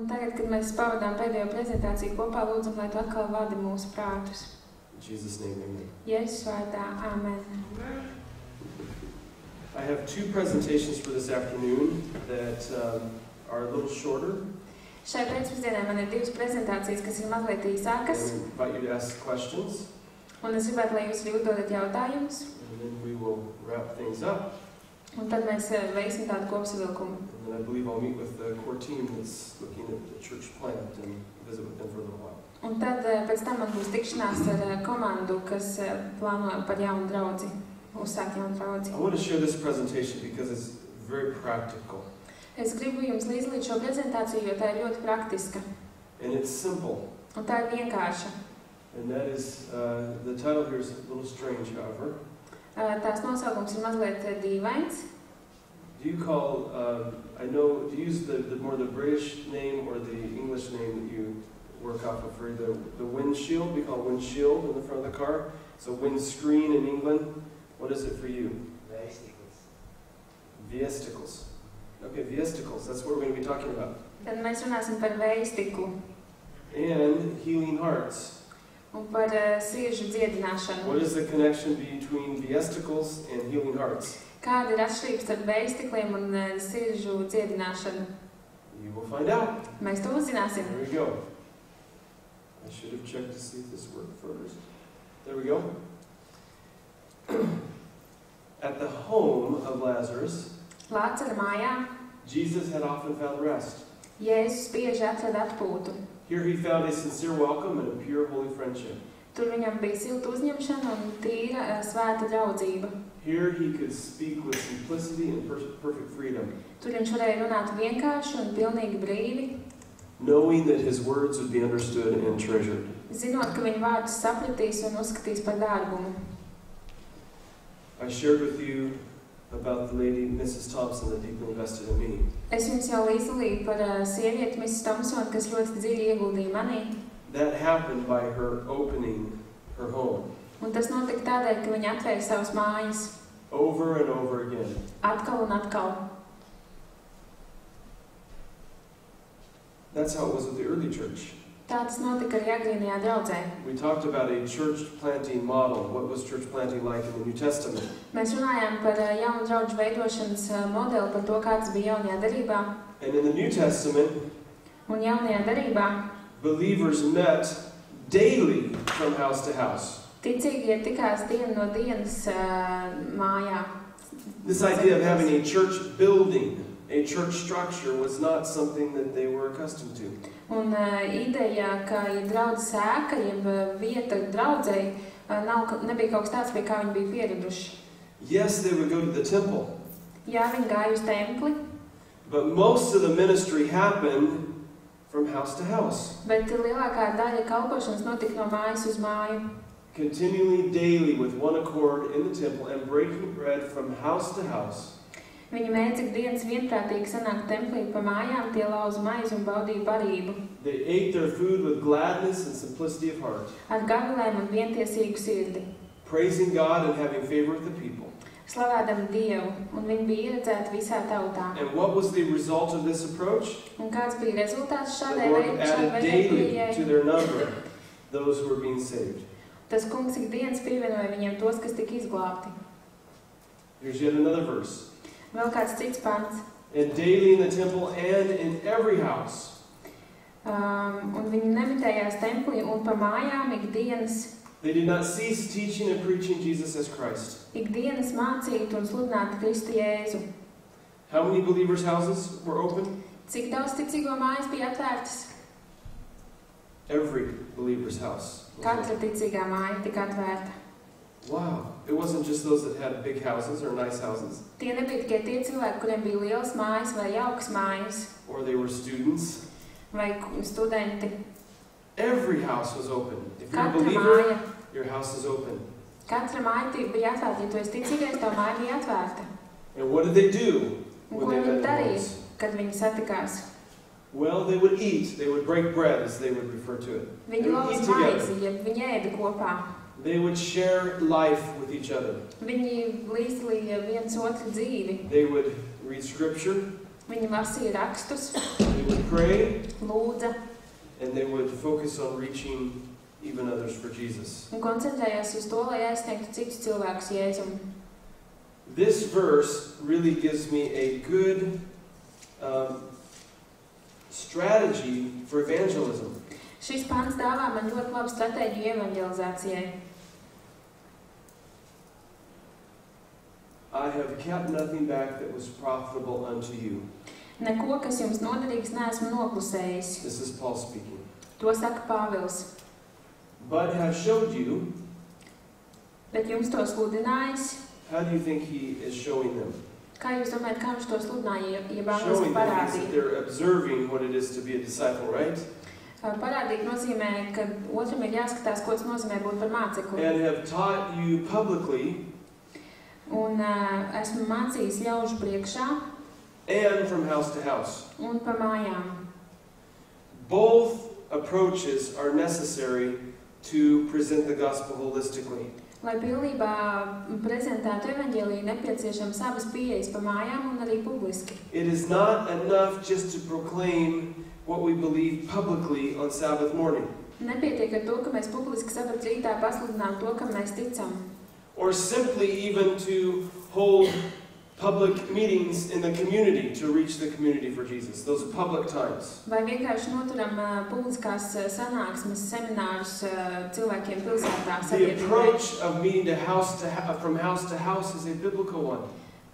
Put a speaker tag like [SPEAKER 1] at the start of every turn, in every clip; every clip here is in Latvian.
[SPEAKER 1] Un tagad, kad mēs pavadām pēdējo prezentāciju kopā, lūdzam, lai tu atkal vadi mūsu prātus.
[SPEAKER 2] In Jesus' name, amen.
[SPEAKER 1] Jēzus vārdā, amen.
[SPEAKER 2] I have two presentations for this afternoon that are a little shorter.
[SPEAKER 1] Šai pēcpusdienai man ir divas prezentācijas, kas ir mazliet īsākas.
[SPEAKER 2] I invite you to ask questions.
[SPEAKER 1] Un es gribētu, lai jūs arī uzdodat jautājumus.
[SPEAKER 2] And then we will wrap things up.
[SPEAKER 1] Un tad mēs veiksim tādu kopsavilkumu.
[SPEAKER 2] And then I believe I'll meet with the core team that's looking at the church plant and visit with them for a little while.
[SPEAKER 1] Un tad pēc tam man būs tikšanās ar komandu, kas plāno par jaunu draudzi, uzsākt jaunu draudzi.
[SPEAKER 2] I want to share this presentation because it's very practical.
[SPEAKER 1] Es gribu jums līdzdalīt šo prezentāciju, jo tā ir ļoti praktiska.
[SPEAKER 2] And it's simple.
[SPEAKER 1] Un tā ir vienkārša.
[SPEAKER 2] And that is, the title here is a little strange, however.
[SPEAKER 1] Tās nosaukums ir mazliet dīvains.
[SPEAKER 2] Do you call, do you use the British name or the English name that you work off of for the windshield? We call it windshield in the front of the car. So windscreen in England. What is it for you?
[SPEAKER 3] Vesticles.
[SPEAKER 2] Vesticles. Okay, vesticles. That's what we're going to be talking about.
[SPEAKER 1] Tad mēs runāsim par veistiklu.
[SPEAKER 2] And healing hearts.
[SPEAKER 1] Un par sirdžu dziedināšanu.
[SPEAKER 2] What is the connection between vesticles and healing hearts?
[SPEAKER 1] Kāda ir atšķirība starp veistikliem un sirdžu dziedināšanu?
[SPEAKER 2] You will find out.
[SPEAKER 1] Mēs to uzzināsim.
[SPEAKER 2] There we go. I should have checked to see if this worked first. There we go. At the home of Lazarus,
[SPEAKER 1] Lācara mājā
[SPEAKER 2] Jesus had often found rest.
[SPEAKER 1] Jēzus bieži atrada atpūtu.
[SPEAKER 2] Here he found a sincere welcome and a pure holy friendship.
[SPEAKER 1] Tur viņam bija silta uzņemšana un tīra svēta draudzība.
[SPEAKER 2] Here he could speak with simplicity and perfect freedom.
[SPEAKER 1] Tur viņš varēja runāt vienkārši un pilnīgi brīvi,
[SPEAKER 2] knowing that his words would be understood and treasured.
[SPEAKER 1] zinot, ka viņa vārdus sapratīs un uzskatīs par dārgumu.
[SPEAKER 2] I shared with you about the lady, Mrs. Thompson, that deeply invested in me.
[SPEAKER 1] Es jums jau līdzdalīju par sievieti, Mrs. Thompson, kas ļoti dziļi ieguldīja manī.
[SPEAKER 2] That happened by her opening her home.
[SPEAKER 1] Un tas notika tādēļ, ka viņa atvēra savas mājas.
[SPEAKER 2] Over and over again.
[SPEAKER 1] Atkal un atkal.
[SPEAKER 2] That's how it was with the early church.
[SPEAKER 1] Tā tas notika arī agrīnajā draudzē.
[SPEAKER 2] We talked about a church planting model. What was church planting like in the New Testament?
[SPEAKER 1] Mēs runājām par jaunu draudžu veidošanas modeli, par to, kāds bija jaunajā derībā.
[SPEAKER 2] And in the New Testament,
[SPEAKER 1] Un jaunajā derībā
[SPEAKER 2] believers met daily from house to house.
[SPEAKER 1] ticīgie tikās dienu no dienas mājā.
[SPEAKER 2] This idea of having a church building, a church structure, was not something that they were accustomed to.
[SPEAKER 1] Un ideja, ka ir draudzes ēka, jeb vieta draudzei, nebija kaut kas tāds, pie kā viņi bija pieraduši.
[SPEAKER 2] Yes, they would go to the temple.
[SPEAKER 1] Jā, viņi gāja uz templi,
[SPEAKER 2] But most of the ministry happened from house to house.
[SPEAKER 1] bet lielākā daļa kalpošanas notika no mājas uz māju.
[SPEAKER 2] Continually, daily, with one accord in the temple and breaking bread from house to house.
[SPEAKER 1] Viņi mēdz ikdienas vienprātīgi sanākt templī pa mājām, tie lauza maizi un baudīja barību.
[SPEAKER 2] They ate their food with gladness and simplicity of heart,
[SPEAKER 1] Ar gavilēm un vientiesīgu sirdi,
[SPEAKER 2] praising God and having favor with the people.
[SPEAKER 1] slavādami Dievu, un viņi bija ieredzēti visā tautā.
[SPEAKER 2] And what was the result of this approach?
[SPEAKER 1] Un kāds bija rezultāts
[SPEAKER 2] The
[SPEAKER 1] šādai
[SPEAKER 2] Lord added
[SPEAKER 1] veidai
[SPEAKER 2] daily to
[SPEAKER 1] pieejai?
[SPEAKER 2] their number those who were being saved.
[SPEAKER 1] Tas kungs ikdienas pievienoja viņiem tos, kas tika izglābti.
[SPEAKER 2] Here's yet another verse.
[SPEAKER 1] Vēl kāds cits pants.
[SPEAKER 2] And daily in the temple and in every house.
[SPEAKER 1] Un viņi nemitējās templī un pa mājām ikdienas
[SPEAKER 2] They did not cease teaching and preaching Jesus as Christ.
[SPEAKER 1] ikdienas mācīt un sludināt Kristu Jēzu.
[SPEAKER 2] How many believers' houses were open?
[SPEAKER 1] Cik daudz ticīgo mājas bija atvērtas?
[SPEAKER 2] Every believer's house was
[SPEAKER 1] Katra
[SPEAKER 2] open.
[SPEAKER 1] ticīgā māja tika atvērta.
[SPEAKER 2] Wow. It wasn't just those that had big houses or nice houses,
[SPEAKER 1] Tie nebija tikai tie cilvēki, kuriem bija lielas mājas vai jaukas mājas,
[SPEAKER 2] or they were students.
[SPEAKER 1] vai studenti.
[SPEAKER 2] Every house was open. If you're a
[SPEAKER 1] Katra
[SPEAKER 2] believer,
[SPEAKER 1] māja,
[SPEAKER 2] your house is open.
[SPEAKER 1] katra māja bija atvērta. Ja tu esi ticīgais, tā māja bija atvērta.
[SPEAKER 2] And what did they do
[SPEAKER 1] Un
[SPEAKER 2] when
[SPEAKER 1] ko
[SPEAKER 2] they
[SPEAKER 1] viņi
[SPEAKER 2] met in
[SPEAKER 1] darīja,
[SPEAKER 2] homes?
[SPEAKER 1] kad viņi satikās?
[SPEAKER 2] Well, they would eat. They would break bread, as they would refer to it.
[SPEAKER 1] Viņi
[SPEAKER 2] They would
[SPEAKER 1] lauza
[SPEAKER 2] eat together.
[SPEAKER 1] maizi, ja viņi ēda kopā.
[SPEAKER 2] They would share life with each other.
[SPEAKER 1] Viņi līdzdalīja viens otru dzīvi.
[SPEAKER 2] They would read scripture.
[SPEAKER 1] Viņi lasīja rakstus,
[SPEAKER 2] They would pray.
[SPEAKER 1] lūdza
[SPEAKER 2] and they would focus on reaching even others for Jesus.
[SPEAKER 1] un koncentrējās uz to, lai aizsniegtu citus cilvēkus Jēzum.
[SPEAKER 2] This verse really gives me a good strategy for evangelism.
[SPEAKER 1] Šis pants dāvā man ļoti labu stratēģiju evanģelizācijai.
[SPEAKER 2] I have kept nothing back that was profitable unto you.
[SPEAKER 1] Neko, kas jums noderīgs, neesmu noklusējis.
[SPEAKER 2] This is Paul speaking.
[SPEAKER 1] To saka Pāvils.
[SPEAKER 2] But have showed you.
[SPEAKER 1] Bet jums to sludinājis.
[SPEAKER 2] How do you think he is showing them?
[SPEAKER 1] Kā jūs domājat, kā viņš to sludināja, ja angliski
[SPEAKER 2] Showing them means that
[SPEAKER 1] parādīja?
[SPEAKER 2] they're observing what it is to be a disciple, right?
[SPEAKER 1] Parādīt nozīmē, ka otram ir jāskatās, ko tas nozīmē būt par mācekli.
[SPEAKER 2] And have taught you publicly
[SPEAKER 1] Un esmu mācījis ļaužu priekšā
[SPEAKER 2] and from house to house.
[SPEAKER 1] un pa mājām.
[SPEAKER 2] Both approaches are necessary to present the gospel holistically.
[SPEAKER 1] Lai pilnībā prezentētu evaņģēliju, nepieciešams abas pieejas pa mājām un arī publiski.
[SPEAKER 2] It is not enough just to proclaim what we believe publicly on Sabbath morning,
[SPEAKER 1] Nepietiek ar to, ka mēs publiski sabat rītā pasludinām to, kam mēs ticam.
[SPEAKER 2] or simply even to hold public meetings in the community to reach the community for Jesus. Those are public times.
[SPEAKER 1] Vai vienkārši noturam publiskās sanāksmes, seminārus cilvēkiem pilsētā
[SPEAKER 2] The
[SPEAKER 1] sabiedrībai.
[SPEAKER 2] approach of meeting from house to house is a biblical one.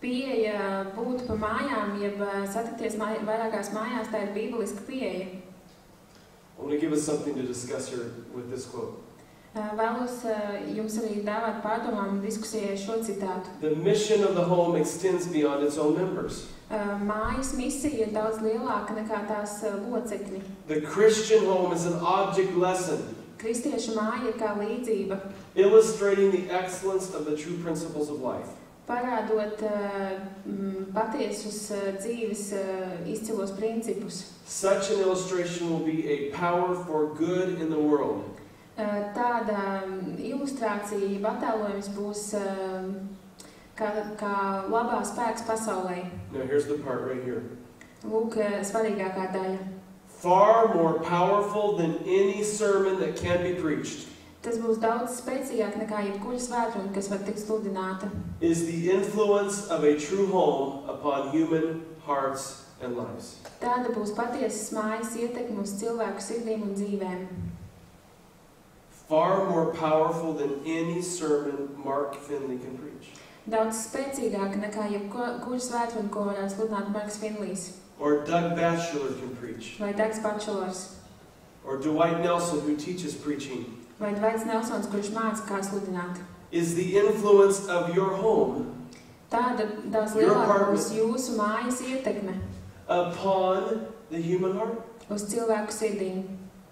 [SPEAKER 1] Pieeja būt pa mājām, jeb satikties vairākās mājās, tā ir bībeliska pieeja.
[SPEAKER 2] I want to give us something to discuss here with this quote.
[SPEAKER 1] Vēlos jums arī dāvāt pārdomām diskusijai šo citātu.
[SPEAKER 2] The mission of the home extends beyond its own members.
[SPEAKER 1] Mājas misija ir daudz lielāka nekā tās locekļi.
[SPEAKER 2] The Christian home is an object lesson,
[SPEAKER 1] Kristiešu māja ir kā līdzība,
[SPEAKER 2] illustrating the excellence of the true principles of life.
[SPEAKER 1] parādot patiesus dzīves izcilos principus.
[SPEAKER 2] Such an illustration will be a power for good in the world.
[SPEAKER 1] Tāda ilustrācija, attēlojums būs kā labā spēks pasaulē.
[SPEAKER 2] Now here's the part right here.
[SPEAKER 1] Lūk, svarīgākā daļa.
[SPEAKER 2] Far more powerful than any sermon that can be preached
[SPEAKER 1] Tas būs daudz spēcīgāk nekā jebkura svētkruna, kas var tikt sludināta.
[SPEAKER 2] is the influence of a true home upon human hearts and lives.
[SPEAKER 1] Tāda būs patiesas mājas ietekme uz cilvēku sirdīm un dzīvēm.
[SPEAKER 2] Far more powerful than any sermon Mark Finley can preach.
[SPEAKER 1] Daudz spēcīgāka nekā jebkura svētkruna, ko varētu sludināt Marks Finlijs
[SPEAKER 2] Or Doug Batchelor can preach.
[SPEAKER 1] vai Dags Batchelors
[SPEAKER 2] Or Dwight Nelson, who teaches preaching.
[SPEAKER 1] vai Dvaits Nelsons, kurš māca, kā sludināt.
[SPEAKER 2] Is the influence of your home
[SPEAKER 1] Tāda daudz
[SPEAKER 2] Your
[SPEAKER 1] lielāka
[SPEAKER 2] apartment.
[SPEAKER 1] būs jūsu mājas ietekme
[SPEAKER 2] upon the human heart?
[SPEAKER 1] uz cilvēku sirdīm.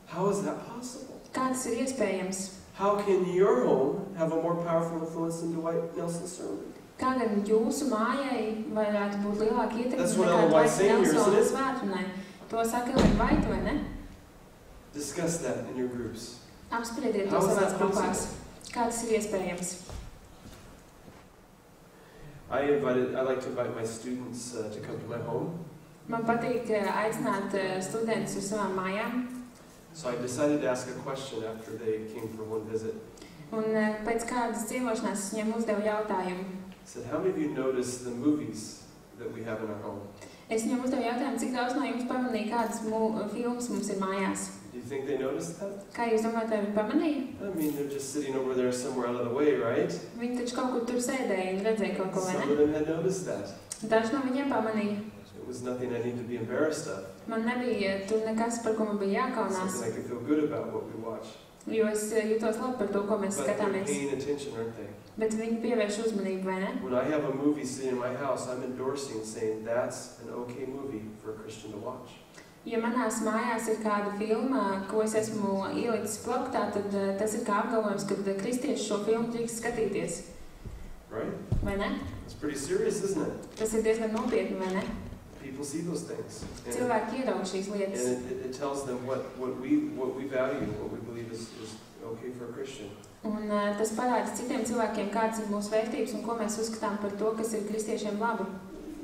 [SPEAKER 2] How is that possible?
[SPEAKER 1] Kā tas ir iespējams?
[SPEAKER 2] How can your home have a more powerful influence than Dwight Nelson's sermon?
[SPEAKER 1] Kā gan jūsu mājai varētu būt lielāka ietekme
[SPEAKER 2] That's what
[SPEAKER 1] nekā
[SPEAKER 2] Ellen White's
[SPEAKER 1] Dvaits
[SPEAKER 2] saying here,
[SPEAKER 1] Nelsona
[SPEAKER 2] isn't it?
[SPEAKER 1] svētkrunai? To saka Ellen White, vai ne?
[SPEAKER 2] Discuss that in your groups.
[SPEAKER 1] Apspriediet to
[SPEAKER 2] How is
[SPEAKER 1] savās
[SPEAKER 2] that
[SPEAKER 1] grupās.
[SPEAKER 2] possible?
[SPEAKER 1] Kā tas ir iespējams?
[SPEAKER 2] I like to invite my students to come to my home.
[SPEAKER 1] Man patīk aicināt studentus uz savām mājām.
[SPEAKER 2] So I decided to ask a question after they came for one visit.
[SPEAKER 1] Un pēc kādas dzīvošanās es viņiem uzdevu jautājumu.
[SPEAKER 2] I said, how many of you noticed the movies that we have in our home?
[SPEAKER 1] Es viņiem uzdevu jautājumu, cik daudz no jums pamanīja, kādas filmas mums ir mājās.
[SPEAKER 2] Do you think they noticed that?
[SPEAKER 1] Kā jūs domājat, vai viņi pamanīja?
[SPEAKER 2] I mean, they're just sitting over there somewhere out of the way, right?
[SPEAKER 1] Viņi taču kaut kur tur sēdēja un redzēja kaut ko, vai
[SPEAKER 2] Some
[SPEAKER 1] ne?
[SPEAKER 2] of them had noticed that.
[SPEAKER 1] Daži no viņiem pamanīja.
[SPEAKER 2] It was nothing I need to be embarrassed of.
[SPEAKER 1] Man nebija tur nekas, par ko man bija jākaunās,
[SPEAKER 2] Something I could feel good about what we watch.
[SPEAKER 1] jo es jutos labi par to, ko mēs
[SPEAKER 2] But they're
[SPEAKER 1] skatāmies.
[SPEAKER 2] paying attention, aren't they?
[SPEAKER 1] Bet viņi pievērš uzmanību, vai ne?
[SPEAKER 2] When I have a movie sitting in my house, I'm endorsing, saying that's an okay movie for a Christian to watch.
[SPEAKER 1] Ja manās mājās ir kāda filma, ko es esmu ielicis plaktā, tad tas ir kā apgalvojums, ka kristieši šo filmu drīkst skatīties.
[SPEAKER 2] Right?
[SPEAKER 1] Vai ne?
[SPEAKER 2] It's pretty serious, isn't it?
[SPEAKER 1] Tas ir diezgan nopietni, vai ne?
[SPEAKER 2] People see those things. And,
[SPEAKER 1] Cilvēki ieraug šīs lietas.
[SPEAKER 2] and it tells them what we value, what we believe is okay for a Christian.
[SPEAKER 1] Un tas parāda citiem cilvēkiem, kādas ir mūsu vērtības un ko mēs uzskatām par to, kas ir kristiešiem labi.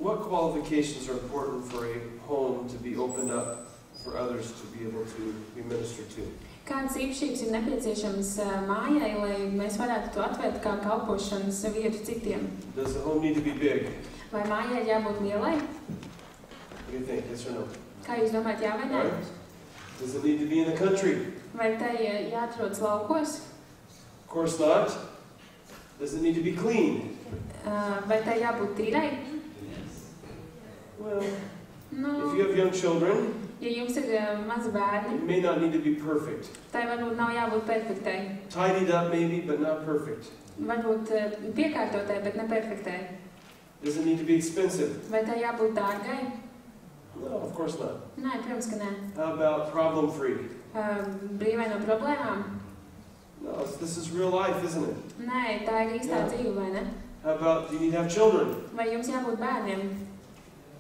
[SPEAKER 2] What qualifications are important for a home to be opened up for others to be able to be ministered to?
[SPEAKER 1] Kādas īpašības ir nepieciešamas mājai, lai mēs varētu to atvērt kā kalpošanas vietu citiem?
[SPEAKER 2] Does the home need to be big?
[SPEAKER 1] Vai mājai jābūt lielai?
[SPEAKER 2] What do you think? Yes or no?
[SPEAKER 1] Kā jūs domājat, jā vai nē?
[SPEAKER 2] Right? Does it need to be in the country?
[SPEAKER 1] Vai tai jāatrodas laukos?
[SPEAKER 2] Of course not. Does it need to be clean?
[SPEAKER 1] Vai tai jābūt tīrai?
[SPEAKER 2] Well,
[SPEAKER 1] Nu,
[SPEAKER 2] if you have young children,
[SPEAKER 1] ja jums ir mazi bērni,
[SPEAKER 2] it may not need to be perfect.
[SPEAKER 1] tai varbūt nav jābūt perfektai.
[SPEAKER 2] Tidied up maybe, but not perfect.
[SPEAKER 1] Varbūt piekārtotai, bet ne perfektai.
[SPEAKER 2] Does it need to be expensive?
[SPEAKER 1] Vai tai jābūt dārgai?
[SPEAKER 2] No, of course not.
[SPEAKER 1] Nē, protams, ka nē.
[SPEAKER 2] How about problem-free?
[SPEAKER 1] Brīvai no problēmām?
[SPEAKER 2] No, this is real life, isn't it?
[SPEAKER 1] Nē, tā ir īstā dzīve, vai ne?
[SPEAKER 2] How about, do you need to have children
[SPEAKER 1] Vai jums jābūt bērniem?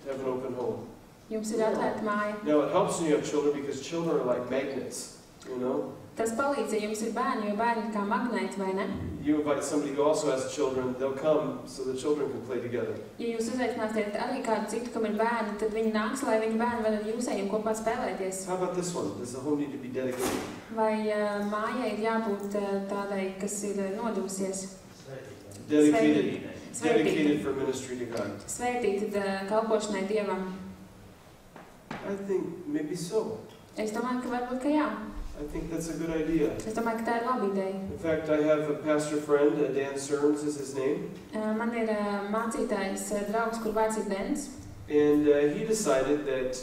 [SPEAKER 2] to have an open home?
[SPEAKER 1] Jums ir atvērta māja.
[SPEAKER 2] Now, it helps when you have children because children are like magnets, you know?
[SPEAKER 1] Tas palīdz, ja jums ir bērni, jo bērni ir kā magnēti, vai ne?
[SPEAKER 2] You invite somebody who also has children, they'll come so the children can play together.
[SPEAKER 1] Ja jūs uzaicināsiet arī kādu citu, kam ir bērni, tad viņi nāks, lai viņi bērni var ar jūsējiem kopā spēlēties.
[SPEAKER 2] How about this one? Does the home need to be dedicated?
[SPEAKER 1] Vai mājai ir jābūt tādai, kas ir nodevusies?
[SPEAKER 2] Dedicated.
[SPEAKER 1] Svētīta.
[SPEAKER 2] Dedicated for ministry to God.
[SPEAKER 1] Svētīta kalpošanai Dievam.
[SPEAKER 2] I think maybe so.
[SPEAKER 1] Es domāju, ka varbūt, ka jā.
[SPEAKER 2] I think that's a good idea.
[SPEAKER 1] Es domāju, ka tā ir laba ideja.
[SPEAKER 2] In fact, I have a pastor friend, Dan Serms is his name,
[SPEAKER 1] Man ir mācītājs draugs, kur vārds ir Dens.
[SPEAKER 2] and he decided that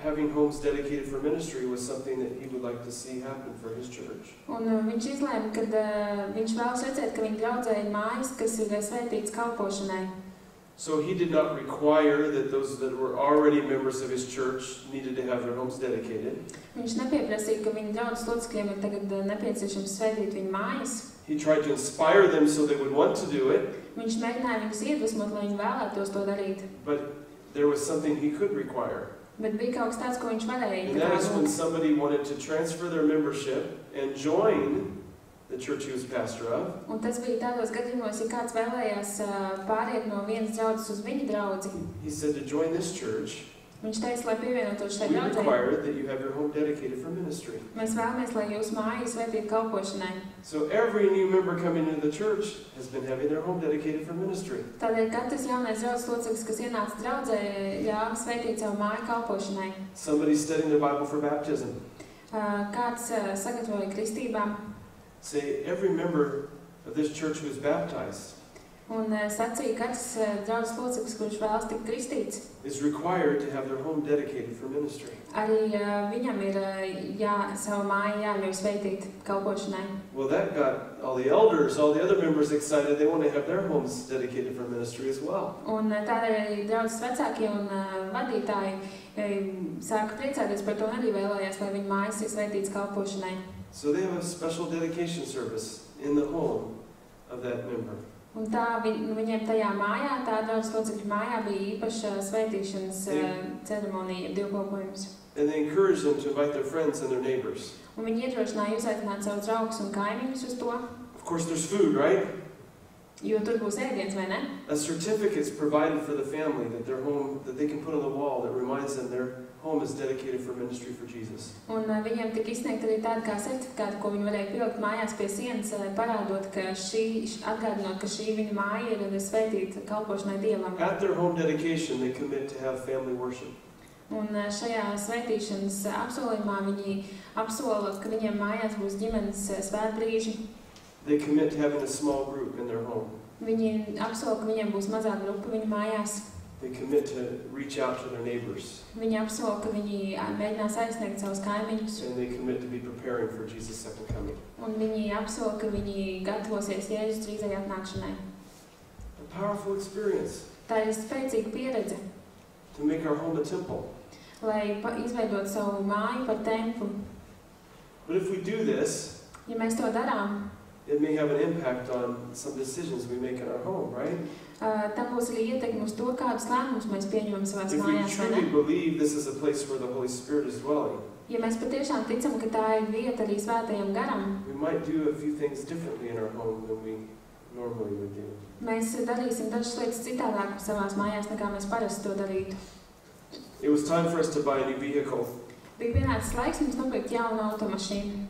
[SPEAKER 2] having homes dedicated for ministry was something that he would like to see happen for his church.
[SPEAKER 1] Un viņš izlēma, ka viņš vēlas redzēt, ka viņa draudzē ir mājas, kas ir svētītas kalpošanai.
[SPEAKER 2] So he did not require that those that were already members of his church needed to have their homes dedicated.
[SPEAKER 1] Viņš nepieprasīja, ka viņa draudzes locekļiem ir tagad nepieciešams svētīt viņa mājas.
[SPEAKER 2] He tried to inspire them so they would want to do it,
[SPEAKER 1] Viņš mēģināja viņus iedvesmot, lai viņi vēlētos to darīt.
[SPEAKER 2] but there was something he could require.
[SPEAKER 1] Bet bija kaut kas tāds, ko viņš varēja.
[SPEAKER 2] And that is when somebody wanted to transfer their membership and join the church he was pastor of.
[SPEAKER 1] Un tas bija tādos gadījumos, ja kāds vēlējās pāriet no vienas draudzes uz viņa draudzi.
[SPEAKER 2] He said to join this church,
[SPEAKER 1] Viņš teica, lai pievienotos šai
[SPEAKER 2] we
[SPEAKER 1] draudzei.
[SPEAKER 2] require that you have your home dedicated for ministry.
[SPEAKER 1] Mēs vēlamies, lai jūsu māja svētītu kalpošanai.
[SPEAKER 2] So every new member coming into the church has been having their home dedicated for ministry.
[SPEAKER 1] Tādēļ katrs jaunais draudzes loceklis, kas ienāca draudzē, ļāva svētīt savu māju kalpošanai.
[SPEAKER 2] Somebody studying the Bible for baptism.
[SPEAKER 1] Kāds sagatavoja kristībām
[SPEAKER 2] Say every member of this church who is baptized
[SPEAKER 1] un sacīja, katrs draudzes loceklis, kurš vēlas tikt kristīts,
[SPEAKER 2] is required to have their home dedicated for ministry.
[SPEAKER 1] arī viņam ir savu māju jāļauj svētīt kalpošanai.
[SPEAKER 2] Well, that got all the elders, all the other members excited. They want to have their homes dedicated for ministry as well.
[SPEAKER 1] Un tādēļ arī draudzes vecākie un vadītāji sāka priecāties par to un arī vēlējās, lai viņu mājas ir svētītas kalpošanai.
[SPEAKER 2] So they have a special dedication service in the home of that member.
[SPEAKER 1] Un tā viņiem tajā mājā, tā draudzes locekļu mājā, bija īpaša svētīšanas ceremonija, dievkalpojums.
[SPEAKER 2] And they encourage them to invite their friends and their neighbors.
[SPEAKER 1] Un viņi iedrošināja uzaicināt savus draugus un kaimiņus uz to,
[SPEAKER 2] Of course, there's food, right?
[SPEAKER 1] jo tur būs ēdiens, vai ne?
[SPEAKER 2] A certificate's provided for the family that their home, that they can put on the wall that reminds them their home is dedicated for ministry for Jesus.
[SPEAKER 1] Un viņiem tika izsniegta arī tāda kā certifikāta, ko viņi varēja pielikt mājās pie sienas, parādot, ka atgādinot, ka šī viņa māja ir svētīta kalpošanai Dievam.
[SPEAKER 2] At their home dedication, they commit to have family worship.
[SPEAKER 1] Un šajā svētīšanas apsolījumā viņi apsola, ka viņiem mājās būs ģimenes svētbrīži.
[SPEAKER 2] They commit to having a small group in their home.
[SPEAKER 1] Viņi apsola, ka viņiem būs mazā grupa viņu mājās.
[SPEAKER 2] They commit to reach out to their neighbors.
[SPEAKER 1] Viņi apsola, ka viņi mēģinās aizsniegt savus kaimiņus.
[SPEAKER 2] And they commit to be preparing for Jesus' second coming.
[SPEAKER 1] Un viņi apsola, ka viņi gatavosies Jēzus drīzai atnākšanai.
[SPEAKER 2] A powerful experience
[SPEAKER 1] Tā ir spēcīga pieredze,
[SPEAKER 2] to make our home a temple.
[SPEAKER 1] lai izveidot savu māju par templi.
[SPEAKER 2] But if we do this,
[SPEAKER 1] Ja mēs to darām,
[SPEAKER 2] it may have an impact on some decisions we make in our home, right?
[SPEAKER 1] tam būs arī ietekme uz to, kādus lēmumus mēs pieņemam savās
[SPEAKER 2] If we
[SPEAKER 1] mājās, vai ne?
[SPEAKER 2] truly believe this is a place where the Holy Spirit is dwelling,
[SPEAKER 1] Ja mēs patiešām ticam, ka tā ir vieta arī svētajam garam,
[SPEAKER 2] we might do a few things differently in our home than we normally would do.
[SPEAKER 1] mēs darīsim dažas lietas citādāk savās mājās, nekā mēs parasti to darītu.
[SPEAKER 2] It was time for us to buy a new vehicle.
[SPEAKER 1] Bija pienācis laiks mums nopirkt jaunu automašīnu.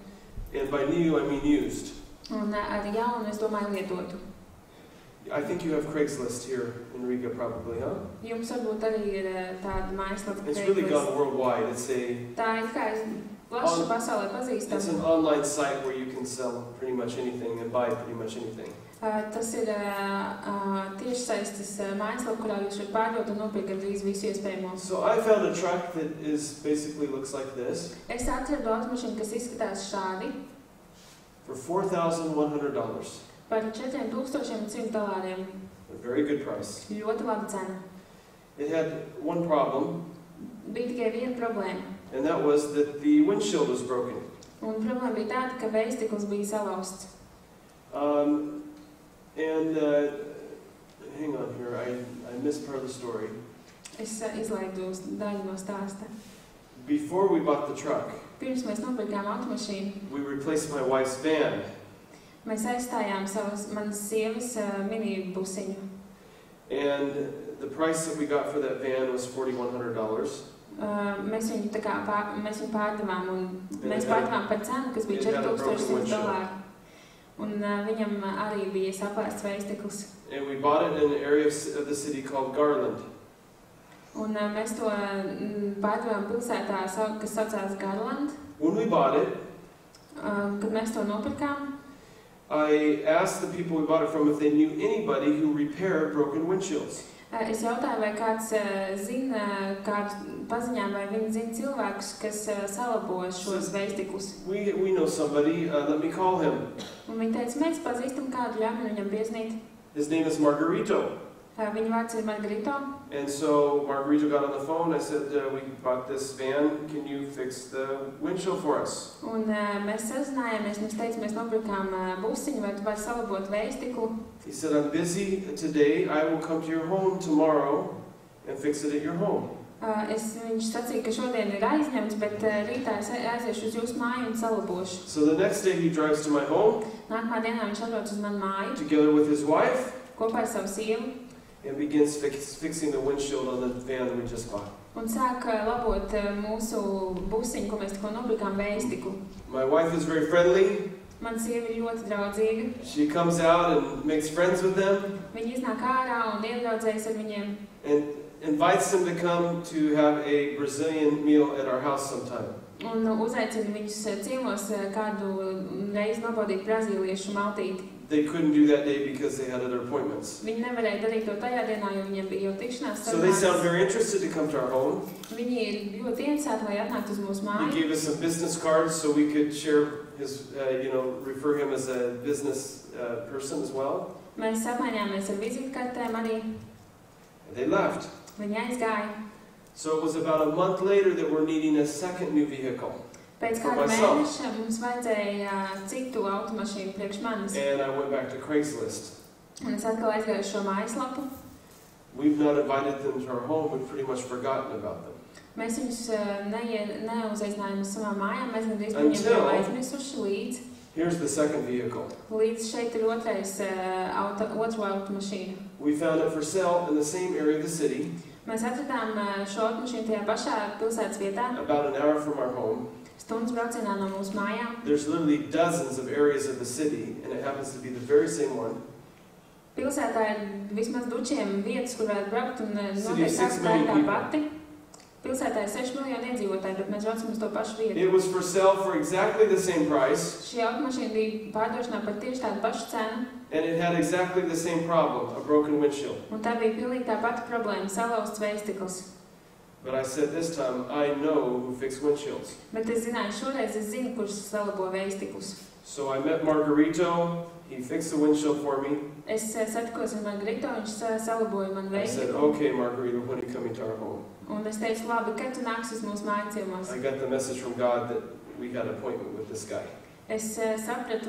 [SPEAKER 2] And by new, I mean used.
[SPEAKER 1] Un ar jaunu es domāju lietotu.
[SPEAKER 2] I think you have Craigslist here in Riga probably, huh?
[SPEAKER 1] Jums varbūt arī ir tāda mājaslapa.
[SPEAKER 2] It's really gone worldwide.
[SPEAKER 1] Tā ir kā plaša pasaulē pazīstama.
[SPEAKER 2] It's an online site where you can sell pretty much anything and buy pretty much anything.
[SPEAKER 1] Tas ir tiešsaistes mājaslapa, kurā jūs varat pārdot un nopirkt gandrīz visu iespējamo.
[SPEAKER 2] So I found a truck that basically looks like this.
[SPEAKER 1] Es atradu automašīnu, kas izskatās šādi.
[SPEAKER 2] For $4,100.
[SPEAKER 1] Par $4,100.
[SPEAKER 2] A very good price.
[SPEAKER 1] Ļoti laba cena.
[SPEAKER 2] It had one problem.
[SPEAKER 1] Bija tikai viena problēma.
[SPEAKER 2] And that was that the windshield was broken.
[SPEAKER 1] Un problēma bija tāda, ka vējstikls bija salauzts.
[SPEAKER 2] Hang on here, I missed part of the story.
[SPEAKER 1] Es izlaidu daļu no stāsta.
[SPEAKER 2] Before we bought the truck,
[SPEAKER 1] pirms mēs nopirkām automašīnu,
[SPEAKER 2] we replaced my wife's van.
[SPEAKER 1] Mēs aizstājām manas sievas minibusiņu.
[SPEAKER 2] And the price that we got for that van was $4,100.
[SPEAKER 1] Mēs viņu pārdevām un mēs pārdevām par cenu, kas bija $4,100. Un viņam arī bija saplēsts vējstikls.
[SPEAKER 2] And we bought it in an area of the city called Garland.
[SPEAKER 1] Un mēs to pārdevām pilsētā, kas saucās Garland.
[SPEAKER 2] When we bought it,
[SPEAKER 1] kad mēs to nopirkām,
[SPEAKER 2] I asked the people we bought it from if they knew anybody who repaired broken windshields.
[SPEAKER 1] Es jautāju, vai kāds zina, kādu paziņām, vai viņi zina cilvēkus, kas salabo šos vējstiklus.
[SPEAKER 2] We know somebody, let me call him.
[SPEAKER 1] Un viņi teica, mēs pazīstam kādu, ļauj viņam pieznīt.
[SPEAKER 2] His name is Margarito.
[SPEAKER 1] Viņa vārds ir Margarito.
[SPEAKER 2] And so Margarito got on the phone. I said, we bought this van. Can you fix the windshield for us?
[SPEAKER 1] Un mēs sazinājāmies, mēs teicām, mēs nopirkām busiņu, vai tu vari salabot vējstiklu.
[SPEAKER 2] He said, I'm busy today. I will come to your home tomorrow and fix it at your home.
[SPEAKER 1] Viņš sacīja, ka šodien ir aizņemts, bet rītā es aiziešu uz jūsu māju un salabošu.
[SPEAKER 2] So the next day he drives to my home.
[SPEAKER 1] Nākamā dienā viņš atbrauc uz manu māju.
[SPEAKER 2] Together with his wife.
[SPEAKER 1] Kopā ar savu sievu.
[SPEAKER 2] And begins fixing the windshield on the van that we just bought.
[SPEAKER 1] Un sāk labot mūsu busiņu, ko mēs tikko nopirkām, vējstiklu.
[SPEAKER 2] My wife is very friendly.
[SPEAKER 1] Mana sieva ir ļoti draudzīga.
[SPEAKER 2] She comes out and makes friends with them.
[SPEAKER 1] Viņa iznāk ārā un iedraudzējas ar viņiem.
[SPEAKER 2] And invites them to come to have a Brazilian meal at our house sometime.
[SPEAKER 1] Un uzaicina viņus ciemos kādu reizi nobaudīt brazīliešu maltīti.
[SPEAKER 2] They couldn't do that day because they had other appointments.
[SPEAKER 1] Viņi nevarēja darīt to tajā dienā, jo viņiem bija jau tikšanās sarunātas.
[SPEAKER 2] So they sound very interested to come to our home.
[SPEAKER 1] Viņi ir ļoti interesēti, lai atnāktu uz mūsu māju.
[SPEAKER 2] He gave us some business cards so we could share his, refer him as a business person as well.
[SPEAKER 1] Mēs apmainījāmies ar vizītkartēm arī.
[SPEAKER 2] And they left.
[SPEAKER 1] Viņi aizgāja.
[SPEAKER 2] So it was about a month later that we're needing a second new vehicle.
[SPEAKER 1] Pēc kāda mēneša mums vajadzēja citu automašīnu priekš manis.
[SPEAKER 2] And I went back to Craigslist.
[SPEAKER 1] Un es atkal aizgāju šo mājaslapu.
[SPEAKER 2] We've not invited them to our home. We've pretty much forgotten about them.
[SPEAKER 1] Mēs viņus neuzaicinājām uz savām mājām. Mēs gandrīz viņiem jau aizmirsuši līdz.
[SPEAKER 2] Here's the second vehicle.
[SPEAKER 1] Līdz šeit ir otro automašīnu.
[SPEAKER 2] We found it for sale in the same area of the city.
[SPEAKER 1] Mēs atradām šo automašīnu tajā pašā pilsētas vietā.
[SPEAKER 2] About an hour from our home.
[SPEAKER 1] Stundas braucienā no mūsu mājām.
[SPEAKER 2] There's literally dozens of areas of the city, and it happens to be the very same one.
[SPEAKER 1] Pilsētā ir vismaz dučiem vietas, kur varētu braukt, un noteikti tā ir tā pati. Pilsētā ir 6 miljoni iedzīvotāji, bet mēs braucam uz to pašu vietu.
[SPEAKER 2] It was for sale for exactly the same price.
[SPEAKER 1] Šī automašīna bija pārdošanā par tieši tādu pašu cenu.
[SPEAKER 2] And it had exactly the same problem, a broken windshield.
[SPEAKER 1] Un tā bija pilnīgi tā pati problēma, salauzts vējstikls.
[SPEAKER 2] But I said this time, I know who fixed windshields.
[SPEAKER 1] Bet es zināju, šoreiz es zinu, kurš salabo vējstiklus.
[SPEAKER 2] So I met Margarito. He fixed the windshield for me.
[SPEAKER 1] Es satikos ar Margarito, viņš salaboja man
[SPEAKER 2] I said,
[SPEAKER 1] vējstiklu.
[SPEAKER 2] okay, Margarito, when are you coming to our home?
[SPEAKER 1] Un es teicu, labi, kad tu nāks uz mūsu māju ciemos?
[SPEAKER 2] I got the message from God that we had an appointment with this guy.
[SPEAKER 1] Es sapratu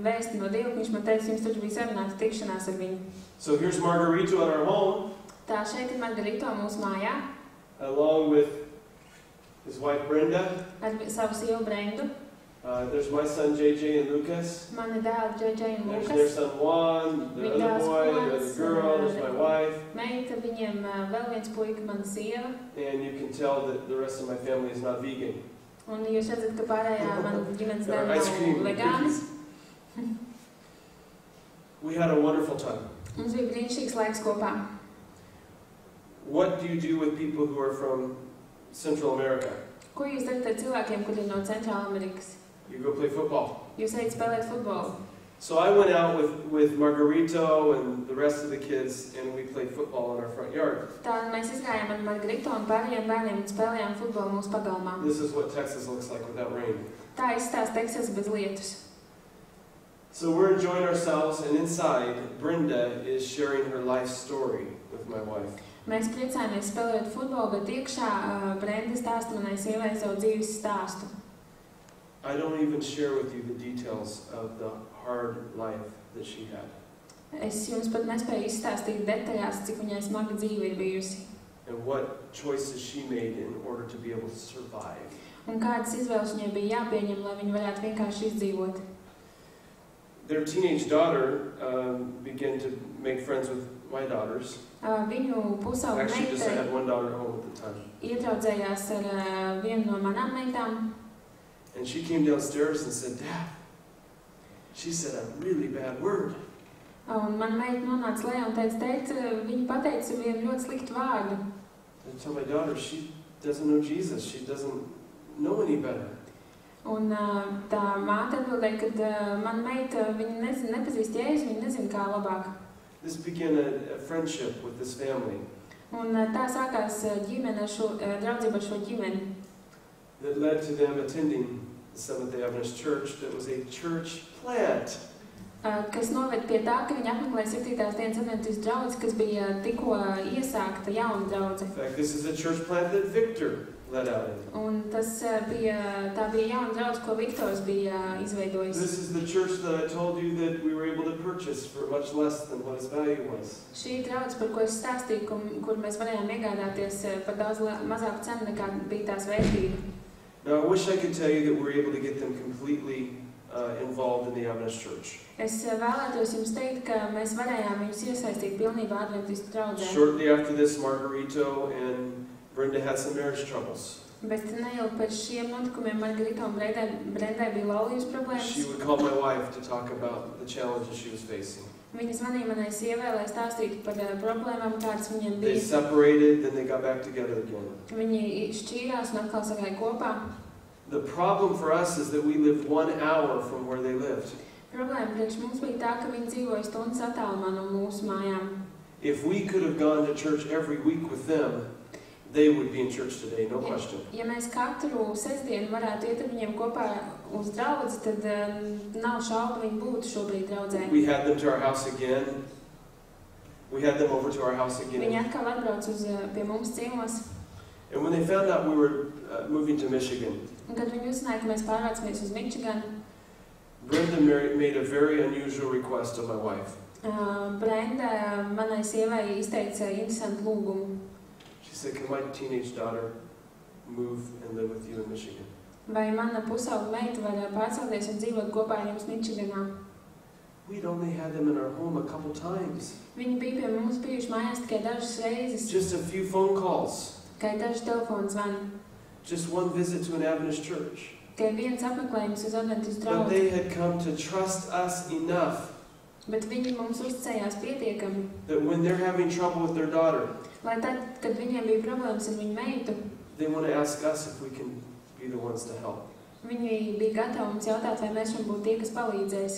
[SPEAKER 1] vēsti no Dieva, ka viņš man teica, jums taču bija sarunāta tikšanās ar viņu.
[SPEAKER 2] So here's Margarito at our home.
[SPEAKER 1] Tā šeit ir Margarito mūsu mājā.
[SPEAKER 2] Along with his wife Brenda.
[SPEAKER 1] Ar savu sievu Brendu.
[SPEAKER 2] There's my son JJ and Lucas.
[SPEAKER 1] Mani dēli JJ un
[SPEAKER 2] There's
[SPEAKER 1] Lukas.
[SPEAKER 2] their son Juan, the
[SPEAKER 1] Viņa
[SPEAKER 2] other
[SPEAKER 1] dēls
[SPEAKER 2] boy,
[SPEAKER 1] Juans,
[SPEAKER 2] there's the girl, there's my wife.
[SPEAKER 1] Meita, viņiem vēl viens puika, mana sieva.
[SPEAKER 2] And you can tell that the rest of my family is not vegan.
[SPEAKER 1] Un jūs redzat, ka pārējā mana ģimenes
[SPEAKER 2] There are
[SPEAKER 1] daļa
[SPEAKER 2] ice cream
[SPEAKER 1] nav
[SPEAKER 2] and
[SPEAKER 1] vegānas.
[SPEAKER 2] cookies. We had a wonderful time.
[SPEAKER 1] Mums bija brīnišķīgs laiks kopā.
[SPEAKER 2] What do you do with people who are from Central America?
[SPEAKER 1] Ko jūs darat ar cilvēkiem, kuri ir no Centrāla Amerikas?
[SPEAKER 2] You go play football.
[SPEAKER 1] Jūs ejat spēlēt futbolu.
[SPEAKER 2] So I went out with Margarito and the rest of the kids, and we played football in our front yard.
[SPEAKER 1] Tā mēs izgājām ar Margaritu un pārējiem bērniem un spēlējām futbolu mūsu pagalmā.
[SPEAKER 2] This is what Texas looks like without rain.
[SPEAKER 1] Tā izstāsta Teksas bez lietus.
[SPEAKER 2] So we're enjoying ourselves, and inside, Brenda is sharing her life story with my wife.
[SPEAKER 1] Mēs priecājamies spēlēt futbolu, bet iekšā Brenda stāsta manai sievai savu dzīves stāstu.
[SPEAKER 2] I don't even share with you the details of the hard life that she had.
[SPEAKER 1] Es jums pat nespēju izstāstīt detaļās, cik viņai smaga dzīve ir bijusi.
[SPEAKER 2] And what choices she made in order to be able to survive.
[SPEAKER 1] Un kādas izvēles viņai bija jāpieņem, lai viņi varētu vienkārši izdzīvot.
[SPEAKER 2] Their teenage daughter began to make friends with my daughters.
[SPEAKER 1] Viņu pusauģa
[SPEAKER 2] Actually, just I
[SPEAKER 1] meita
[SPEAKER 2] had one daughter home at the time.
[SPEAKER 1] iedraudzējās ar vienu no manām meitām.
[SPEAKER 2] And she came downstairs and said, Dad, she said a really bad word.
[SPEAKER 1] Un mana meita nonāca lejā un teica, viņa pateica vienu ļoti sliktu vārdu.
[SPEAKER 2] I told my daughter, she doesn't know Jesus. She doesn't know any better.
[SPEAKER 1] Un tā māte atbildēja, ka mana meita, viņa nepazīst Jēzu, viņa nezina kā labāk.
[SPEAKER 2] This began a friendship with this family.
[SPEAKER 1] Un tā sākās ģimene ar šo, draudzība ar šo ģimeni.
[SPEAKER 2] That led to them attending the Seventh-day Adventist Church that was a church plant.
[SPEAKER 1] Kas noved pie tā, ka viņi apmeklēja 7. dienas adventistu draudzi, kas bija tikko iesākta jauna draudze.
[SPEAKER 2] In fact, this is a church plant that Victor led out in.
[SPEAKER 1] Un tā bija jauna draudze, ko Viktors bija izveidojis.
[SPEAKER 2] This is the church that I told you that we were able to purchase for much less than what its value was.
[SPEAKER 1] Šī draudze, par ko es stāstīju, kur mēs varējām iegādāties par daudz mazāku cenu nekā bija tās vērtība.
[SPEAKER 2] Now, I wish I could tell you that we were able to get them completely involved in the Adventist Church.
[SPEAKER 1] Es vēlētos jums teikt, ka mēs varējām viņus iesaistīt pilnībā adventistu draudzē.
[SPEAKER 2] Shortly after this, Margarito and Brenda had some marriage troubles.
[SPEAKER 1] Bet neilgi pēc šiem notikumiem Margarita un Brendai bija laulības problēmas.
[SPEAKER 2] She would call my wife to talk about the challenges she was facing.
[SPEAKER 1] Viņa zvanīja manai sievai, lai stāstītu par problēmām, kādas viņiem
[SPEAKER 2] They
[SPEAKER 1] bija.
[SPEAKER 2] separated, then they got back together again.
[SPEAKER 1] Viņi šķīrās un atkal sagāja kopā.
[SPEAKER 2] The problem for us is that we lived 1 hour from where they lived.
[SPEAKER 1] Problēma priekš mums bija tā, ka viņi dzīvoja stundas attālumā no mūsu mājām.
[SPEAKER 2] If we could have gone to church every week with them, they would be in church today, no question.
[SPEAKER 1] Ja mēs katru sestdienu varētu iet ar viņiem kopā uz draudzi, tad nav šaubu, viņi būtu šobrīd draudzē.
[SPEAKER 2] We had them to our house again. We had them over to our house
[SPEAKER 1] Viņi
[SPEAKER 2] again.
[SPEAKER 1] atkal atbrauc pie mums ciemos.
[SPEAKER 2] And when they found out we were moving to Michigan,
[SPEAKER 1] Un kad viņi uzzināja, ka mēs pārvācamies uz Mičiganu,
[SPEAKER 2] Brenda made a very unusual request of my wife.
[SPEAKER 1] Brenda manai sievai izteica interesantu lūgumu.
[SPEAKER 2] She said, can my teenage daughter move and live with you in Michigan?
[SPEAKER 1] Vai mana pusauga meita var pārcelties un dzīvot kopā ar jums Mičiganā?
[SPEAKER 2] We'd only had them in our home a couple times.
[SPEAKER 1] Viņi bija pie mums bijuši mājās tikai dažas reizes,
[SPEAKER 2] Just a few phone calls.
[SPEAKER 1] tikai daži telefonu zvani,
[SPEAKER 2] Just one visit to an Adventist church.
[SPEAKER 1] tikai viens apmeklējums uz adventistu
[SPEAKER 2] But
[SPEAKER 1] draudzi.
[SPEAKER 2] they had come to trust us enough
[SPEAKER 1] Bet viņi mums uzticējās pietiekami,
[SPEAKER 2] that when they're having trouble with their daughter,
[SPEAKER 1] lai tad, kad viņiem bija problēmas ar viņu meitu,
[SPEAKER 2] they want to ask us if we can be the ones to help.
[SPEAKER 1] viņi bija gatavi mums jautāt, vai mēs varam būt tie, kas palīdzēs.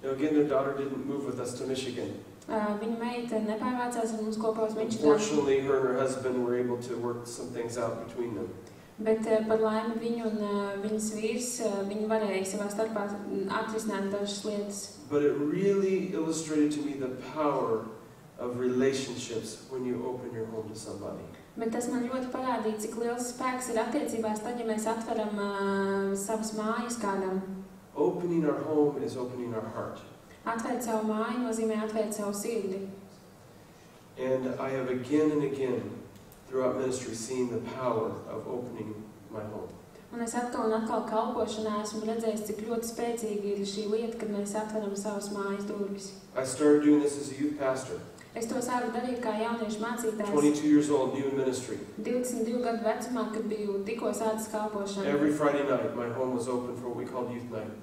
[SPEAKER 2] Now again, their daughter didn't move with us to Michigan.
[SPEAKER 1] Viņa meita nepārvācās ar mums kopā uz Mičiganu,
[SPEAKER 2] Unfortunately, her and her husband were able to work some things out between them.
[SPEAKER 1] bet par laimi viņu un viņas vīrs, viņi varēja savā starpā atrisināt dažas lietas.
[SPEAKER 2] But it really illustrated to me the power of relationships when you open your home to somebody.
[SPEAKER 1] Bet tas man ļoti parādīja, cik liels spēks ir attiecībās tad, ja mēs atveram savas mājas kādam.
[SPEAKER 2] Opening our home is opening our heart.
[SPEAKER 1] Atvērt savu māju nozīmē atvērt savu sirdi.
[SPEAKER 2] And I have again and again throughout ministry seen the power of opening my home.
[SPEAKER 1] Un es atkal un atkal kalpošanā esmu redzējis, cik ļoti spēcīgi ir šī lieta, kad mēs atveram savas mājas durvis.
[SPEAKER 2] I started doing this as a youth pastor.
[SPEAKER 1] Es to sāku darīt kā jauniešu mācītājs.
[SPEAKER 2] 22 years old, new in ministry.
[SPEAKER 1] 22 gadu vecumā, kad biju tikko sācis kalpošanu.
[SPEAKER 2] Every Friday night, my home was open for what we called youth night.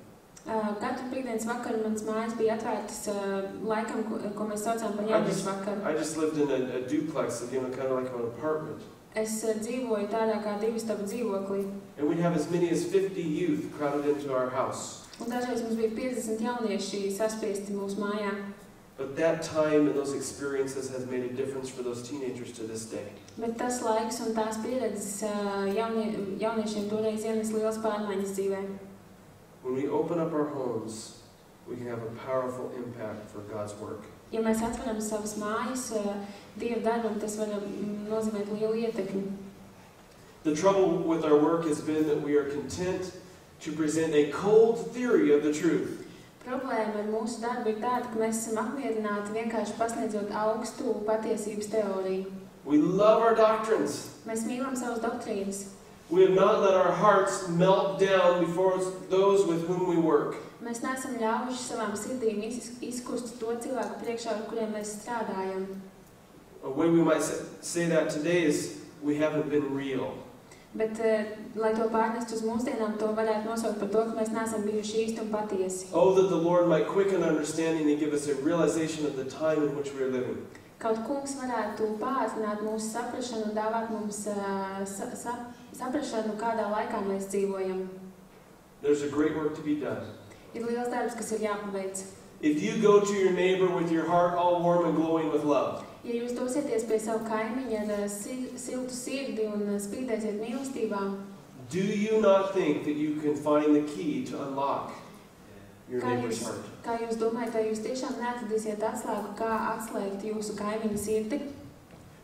[SPEAKER 1] Katru piekdienas vakaru mans mājas bija atvērtas laikam, ko mēs saucām par jauniešu vakaru.
[SPEAKER 2] I just lived in a duplex, kind of like an apartment.
[SPEAKER 1] Es dzīvoju tādā kā divistabu dzīvoklī.
[SPEAKER 2] And we'd have as many as 50 youth crowded into our house.
[SPEAKER 1] Un dažreiz mums bija 50 jaunieši saspiesti mūsu mājā.
[SPEAKER 2] But that time and those experiences has made a difference for those teenagers to this day.
[SPEAKER 1] Bet tas laiks un tās pieredzes jauniešiem toreiz ienes liels pārmaiņas dzīvē.
[SPEAKER 2] When we open up our homes, we can have a powerful impact for God's work.
[SPEAKER 1] Ja mēs atveram savas mājas Dieva darbam, tas var nozīmēt lielu ietekmi.
[SPEAKER 2] The trouble with our work has been that we are content to present a cold theory of the truth.
[SPEAKER 1] Problēma ar mūsu darbu ir tāda, ka mēs esam apmierināti vienkārši pasniedzot augstu patiesības teoriju.
[SPEAKER 2] We love our doctrines.
[SPEAKER 1] Mēs mīlam savas doktrīnas.
[SPEAKER 2] We have not let our hearts melt down before those with whom we work.
[SPEAKER 1] Mēs neesam ļaujuši savām sirdīm izkust to cilvēku priekšā, ar kuriem mēs strādājam.
[SPEAKER 2] A way we might say that today is we haven't been real.
[SPEAKER 1] Bet, lai to pārnest uz mūsdienām, to varētu nosaukt par to, ka mēs neesam bijuši īsti un patiesi.
[SPEAKER 2] Oh, that the Lord might quicken understanding and give us a realization of the time in which we are living.
[SPEAKER 1] Kaut kungs varētu pātrināt mūsu saprašanu un dāvāt mums saprašanu, kādā laikā mēs dzīvojam.
[SPEAKER 2] There's a great work to be done.
[SPEAKER 1] Ir liels darbs, kas ir jāpaveic.
[SPEAKER 2] If you go to your neighbor with your heart all warm and glowing with love,
[SPEAKER 1] Ja jūs dosieties pie savu kaimiņu ar siltu sirdi un spīdēsiet mīlestībā,
[SPEAKER 2] do you not think that you can find the key to unlock your neighbor's heart?
[SPEAKER 1] Kā jūs domājat, vai jūs tiešām neatradīsiet atslēgu, kā atslēgt jūsu kaimiņu sirdi?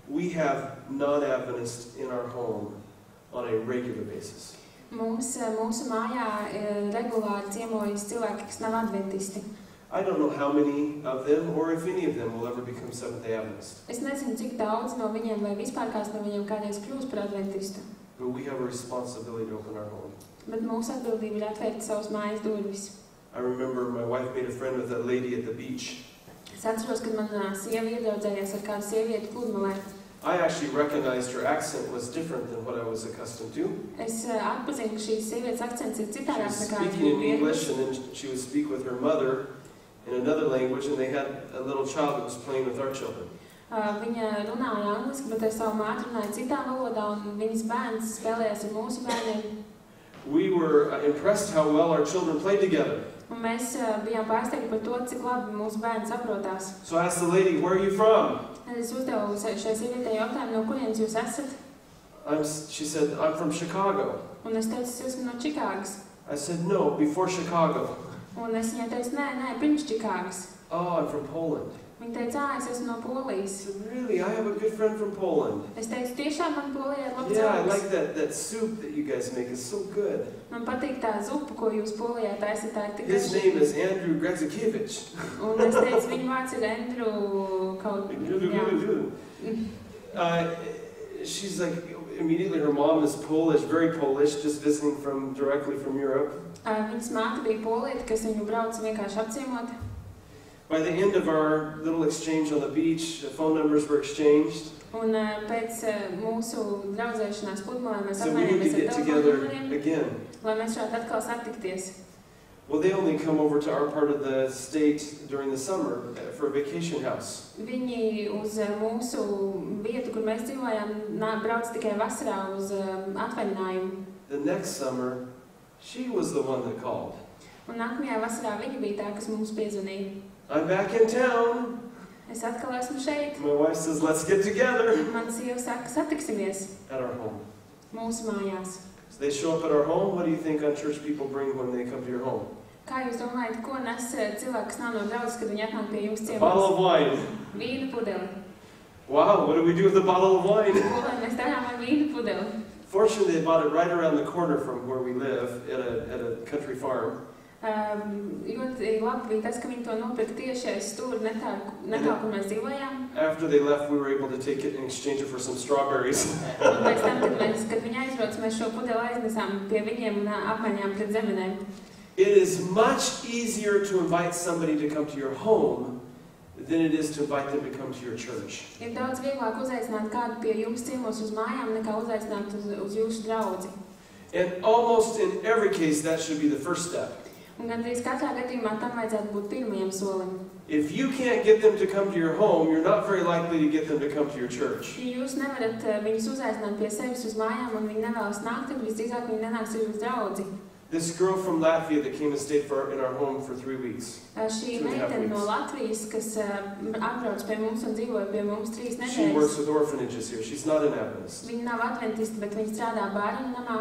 [SPEAKER 2] We have non-Adventists in our home on a regular basis.
[SPEAKER 1] Mūsu mājā regulāri ciemojas cilvēki, kas nav adventisti.
[SPEAKER 2] I don't know how many of them or if any of them will ever become Seventh-day Adventists.
[SPEAKER 1] Es nezinu, cik daudz no viņiem vai vispār kāds no viņiem kādreiz kļūs par adventistu.
[SPEAKER 2] But we have a responsibility to open our home.
[SPEAKER 1] Bet mūsu atbildība ir atvērt savas mājas durvis.
[SPEAKER 2] I remember my wife made a friend with a lady at the beach.
[SPEAKER 1] Es atceros, kad manā sieva iedraudzējās ar kādu sievieti pludmalē.
[SPEAKER 2] I actually recognized her accent was different than what I was accustomed to.
[SPEAKER 1] Es atpazinu, ka šīs sievietes akcents ir
[SPEAKER 2] She
[SPEAKER 1] citādāks
[SPEAKER 2] was
[SPEAKER 1] nekā
[SPEAKER 2] speaking in English and then she would speak with her mother in another language, and they had a little child that was playing with our children.
[SPEAKER 1] Viņa runāja angliski, bet ar savu māti runāja citā valodā, un viņas bērns spēlējās ar mūsu bērniem.
[SPEAKER 2] We were impressed how well our children played together.
[SPEAKER 1] Un mēs bijām pārsteigti par to, cik labi mūsu bērni saprotās.
[SPEAKER 2] So I asked the lady, "Where are you from?"
[SPEAKER 1] Es uzdevu šai sievietei jautājumu, no kurienes jūs esat?
[SPEAKER 2] She said, "I'm from Chicago."
[SPEAKER 1] Un es teicu, es esmu no Čikāgas.
[SPEAKER 2] I said, "No, before Chicago."
[SPEAKER 1] Un es viņai teicu, nē, pirms Čikāgas.
[SPEAKER 2] "Oh, I'm from Poland."
[SPEAKER 1] Viņa teica, es esmu no
[SPEAKER 2] I
[SPEAKER 1] Polijas.
[SPEAKER 2] said, "Really? I have a good friend from Poland."
[SPEAKER 1] Es teicu, tiešām man Polijā ir labs
[SPEAKER 2] Yeah, I
[SPEAKER 1] draugs.
[SPEAKER 2] like that soup that you guys make. It's so good.
[SPEAKER 1] Man patīk tā zupa, ko jūs Polijā taisat, tā ir tik
[SPEAKER 2] His name is Andrew Gredzikiewicz.
[SPEAKER 1] Un es teicu, viņa vārds ir Andrew kaut
[SPEAKER 2] She's like, immediately her mom is Polish, very Polish, just visiting directly from Europe.
[SPEAKER 1] Viņas māte bija polieta, kas viņu brauca vienkārši apciemot.
[SPEAKER 2] By the end of our little exchange on the beach, the phone numbers were exchanged.
[SPEAKER 1] Un pēc mūsu draudzēšanās pludmalē mēs
[SPEAKER 2] So we need to
[SPEAKER 1] apmainījāmies
[SPEAKER 2] get
[SPEAKER 1] ar
[SPEAKER 2] together
[SPEAKER 1] telefoniem,
[SPEAKER 2] again.
[SPEAKER 1] lai mēs varētu atkal satikties.
[SPEAKER 2] Well, they only come over to our part of the state during the summer for a vacation house.
[SPEAKER 1] Viņi uz mūsu vietu, kur mēs dzīvojām, brauc tikai vasarā uz atvaļinājumu.
[SPEAKER 2] The next summer, she was the one that called.
[SPEAKER 1] Un nākamajā vasarā viņa bija tā, kas mums piezvanīja.
[SPEAKER 2] I'm back in town.
[SPEAKER 1] Es atkal esmu šeit.
[SPEAKER 2] My wife says, "Let's get together."
[SPEAKER 1] Man sieva saka, satiksimies
[SPEAKER 2] At our home.
[SPEAKER 1] mūsu mājās.
[SPEAKER 2] So they show up at our home. What do you think unchurched people bring when they come to your home?
[SPEAKER 1] Kā jūs domājat, ko nes cilvēki, kas nav no draudzes, kad viņi atnāk pie jums
[SPEAKER 2] A bottle
[SPEAKER 1] ciemos?
[SPEAKER 2] of wine.
[SPEAKER 1] Vīna pudeli.
[SPEAKER 2] Wow, what do we do with a bottle of wine?
[SPEAKER 1] Ko lai mēs darām ar vīna pudeli?
[SPEAKER 2] Fortunately, they bought it right around the corner from where we live at a country farm.
[SPEAKER 1] Ļoti labi bija tas, ka viņi to nopirka tieši aiz stūra netālu, kur mēs dzīvojām.
[SPEAKER 2] After they left, we were able to take it and exchange it for some strawberries.
[SPEAKER 1] Un pēc tam, kad viņi aizbrauc, mēs šo pudeli aiznesām pie viņiem un apmaiņām pret zemenēm.
[SPEAKER 2] It is much easier to invite somebody to come to your home than it is to invite them to come to your church.
[SPEAKER 1] Ir daudz vieglāk uzaicināt kādu pie jums ciemos uz mājām, nekā uzaicināt uz jūsu draudzi.
[SPEAKER 2] And almost in every case, that should be the first step.
[SPEAKER 1] Un gandrīz katrā gadījumā tam vajadzētu būt pirmajam solim.
[SPEAKER 2] If you can't get them to come to your home, you're not very likely to get them to come to your church.
[SPEAKER 1] Ja jūs nevarat viņus uzaicināt pie sevis uz mājām un viņi nevēlas nākt, tad visdrīzāk viņi nenāks uz draudzi.
[SPEAKER 2] This girl from Latvia that came and stayed in our home for 3 weeks.
[SPEAKER 1] Šī meitene no Latvijas, kas atbrauc pie mums un dzīvoja pie mums 3 nedēļas.
[SPEAKER 2] She works with orphanages here. She's not an Adventist.
[SPEAKER 1] Viņa nav adventisti, bet viņa strādā bērnu namā.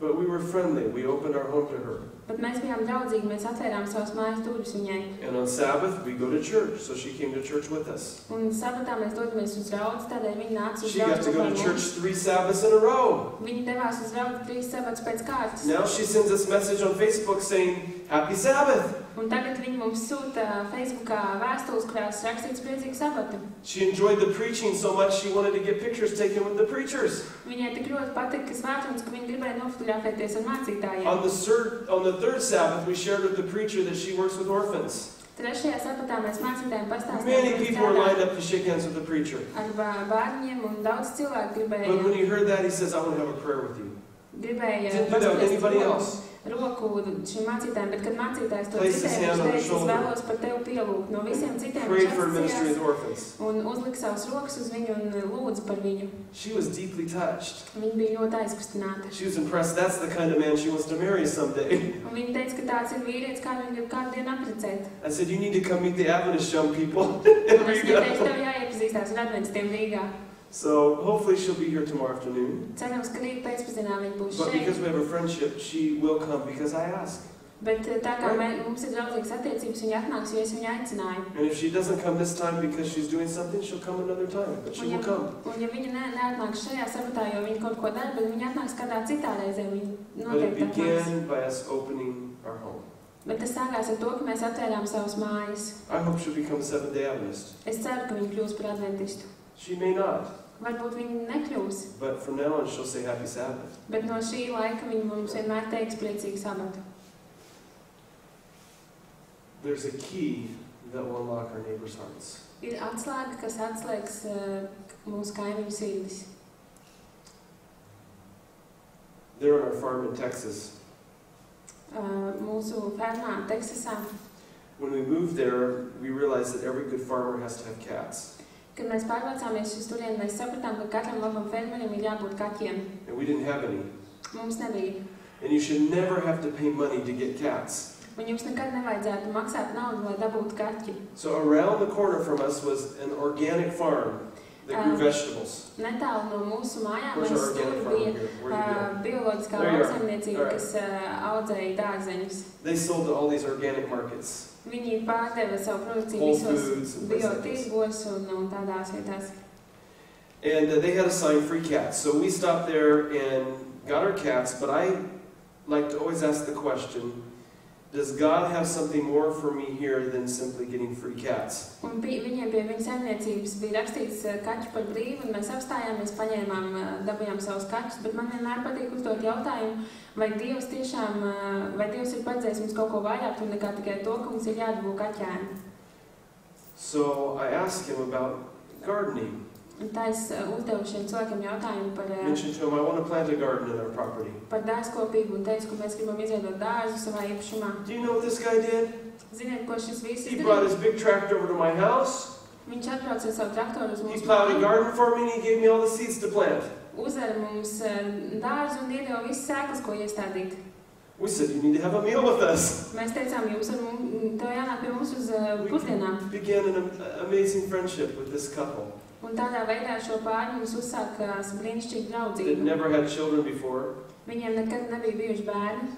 [SPEAKER 2] But we were friendly. We opened our home to her.
[SPEAKER 1] Bet mēs bijām draudzīgi, mēs atvērām savas mājas durvis viņai.
[SPEAKER 2] And on Sabbath, we go to church, so she came to church with us.
[SPEAKER 1] Un sabatā mēs dodamies uz draudzi, tādēļ viņa nāca uz
[SPEAKER 2] She got
[SPEAKER 1] draudzi
[SPEAKER 2] to go to church 3 Sabbaths in a row.
[SPEAKER 1] Viņa devās uz draudzi 3 sabats pēc kārtas.
[SPEAKER 2] Now she sends us message on Facebook saying, Happy Sabbath!
[SPEAKER 1] Un tagad viņa mums sūta Facebookā vēstules, kurās rakstīts priecīgu sabatu.
[SPEAKER 2] She enjoyed the preaching so much she wanted to get pictures taken with the preachers.
[SPEAKER 1] Viņai tik ļoti patika svētdienas, ka viņa gribēja nofotografēties ar mācītājiem.
[SPEAKER 2] On the third Sabbath, we shared with the preacher that she works with orphans.
[SPEAKER 1] Trešajā sabatā mēs mācītājiem pastāstījām,
[SPEAKER 2] Many people were lined up to shake hands with the preacher.
[SPEAKER 1] Ar bērniem un daudz cilvēku gribēja.
[SPEAKER 2] But when he heard that, he says, I want to have a prayer with you.
[SPEAKER 1] Gribēja
[SPEAKER 2] Didn't do that with anybody else.
[SPEAKER 1] Roku šim mācītājiem, bet kad mācītājs to citēja, viņš teica, es vēlos par tevi pielūgt. No visiem citiem viņš atsacījās un uzlika savus rokas uz viņu un lūdza par viņu.
[SPEAKER 2] She was deeply touched.
[SPEAKER 1] Viņa bija ļoti aizkustināta.
[SPEAKER 2] She was impressed. That's the kind of man she wants to marry someday.
[SPEAKER 1] Un viņa teica, ka tāds ir vīrietis, kādu viņa grib kādu dienu apprecēt.
[SPEAKER 2] I said, you need to come meet the Adventist young people.
[SPEAKER 1] Un es viņai teicu, tev jāiepazīstās ar adventistiem Rīgā.
[SPEAKER 2] So hopefully she'll be here tomorrow afternoon.
[SPEAKER 1] Cerams, ka rīt pēcpusdienā viņa būs
[SPEAKER 2] But
[SPEAKER 1] šeit.
[SPEAKER 2] because we have a friendship, she will come because I ask.
[SPEAKER 1] Bet tā kā mums ir draudzīgas attiecības, viņa atnāks, jo es viņu aicināju.
[SPEAKER 2] And if she doesn't come this time because she's doing something, she'll come another time. But she will come.
[SPEAKER 1] Un ja viņa neatnāks šajā sabatā, jo viņa kaut ko dara, bet viņa atnāks kādā citā reizē, viņa
[SPEAKER 2] But it
[SPEAKER 1] noteikti atnāks.
[SPEAKER 2] began by us opening our home.
[SPEAKER 1] Bet tas sākās ar to, ka mēs atvērām savas mājas.
[SPEAKER 2] I hope she'll become a Seventh-day Adventist.
[SPEAKER 1] Es ceru, ka viņa kļūs par adventistu.
[SPEAKER 2] She may not.
[SPEAKER 1] Varbūt viņa nekļūs,
[SPEAKER 2] But from now on, she'll say Happy Sabbath.
[SPEAKER 1] bet no šī laika viņa mums vienmēr teiks priecīgu sabatu.
[SPEAKER 2] There's a key that will unlock our neighbors' hearts.
[SPEAKER 1] Ir atslēga, kas atslēgs mūsu kaimiņu sirdis.
[SPEAKER 2] They're on our farm in Texas.
[SPEAKER 1] Mūsu fermā Teksasā.
[SPEAKER 2] When we moved there, we realized that every good farmer has to have cats.
[SPEAKER 1] Kad mēs pārvācāmies uz turieni, mēs sapratām, ka katram labam fermerim ir jābūt kaķiem.
[SPEAKER 2] And we didn't have any.
[SPEAKER 1] Mums nebija.
[SPEAKER 2] And you should never have to pay money to get cats.
[SPEAKER 1] Un jums nekad nevajadzētu maksāt naudu, lai dabūtu kaķi.
[SPEAKER 2] So around the corner from us was an organic farm that grew vegetables.
[SPEAKER 1] Netālu no mūsu mājām
[SPEAKER 2] Where's our organic farm
[SPEAKER 1] bija
[SPEAKER 2] here? Where do you go?
[SPEAKER 1] bioloģiskā
[SPEAKER 2] There you are.
[SPEAKER 1] lauksaimniecība,
[SPEAKER 2] All right.
[SPEAKER 1] kas audzēja dārzeņus.
[SPEAKER 2] They sold to all these organic markets.
[SPEAKER 1] Viņi pārdeva savu produkciju
[SPEAKER 2] Whole
[SPEAKER 1] visos
[SPEAKER 2] Foods and places like this.
[SPEAKER 1] biotirgos un tādās vietās.
[SPEAKER 2] And they had a sign, free cats. So we stopped there and got our cats, but I like to always ask the question, does God have something more for me here than simply getting free cats?
[SPEAKER 1] Un viņiem pie viņa saimniecības bija rakstīts kaķi par brīvu, un mēs apstājāmies, paņēmām, dabījām savus kaķus, bet man vienmēr patīk uzdot jautājumu, vai Dievs tiešām, vai Dievs ir paredzējis mums kaut ko vairāk, un nekā tikai to, ka mums ir jādabū kaķēni.
[SPEAKER 2] So I asked him about gardening.
[SPEAKER 1] Un tā es uzdevu šiem cilvēkiem jautājumu
[SPEAKER 2] Mentioned to him, I want to plant a garden in our property.
[SPEAKER 1] par dārzkopību un teicu, ka mēs gribam izveidot dārzu savā īpašumā.
[SPEAKER 2] Do you know what this guy did?
[SPEAKER 1] Ziniet, ko šis vīrs
[SPEAKER 2] He brought his
[SPEAKER 1] izdarīja?
[SPEAKER 2] big tractor over to my house.
[SPEAKER 1] Viņš atbrauca ar savu traktoru uz
[SPEAKER 2] He
[SPEAKER 1] mūsu
[SPEAKER 2] plowed a
[SPEAKER 1] māju,
[SPEAKER 2] garden for me and he gave me all the seeds to plant.
[SPEAKER 1] uzvera mums dārzu un iedeva visas sēklas, ko iestādīt.
[SPEAKER 2] We said, you need to have a meal with us.
[SPEAKER 1] Mēs teicām, jums ar mums, tev jānāk pie mums uz
[SPEAKER 2] We
[SPEAKER 1] pusdienām.
[SPEAKER 2] began an amazing friendship with this couple
[SPEAKER 1] Un tādā veidā šo pāri mums uzsākās brīnišķīga
[SPEAKER 2] that
[SPEAKER 1] draudzība.
[SPEAKER 2] never had children before.
[SPEAKER 1] Viņiem nekad nebija bijuši bērni,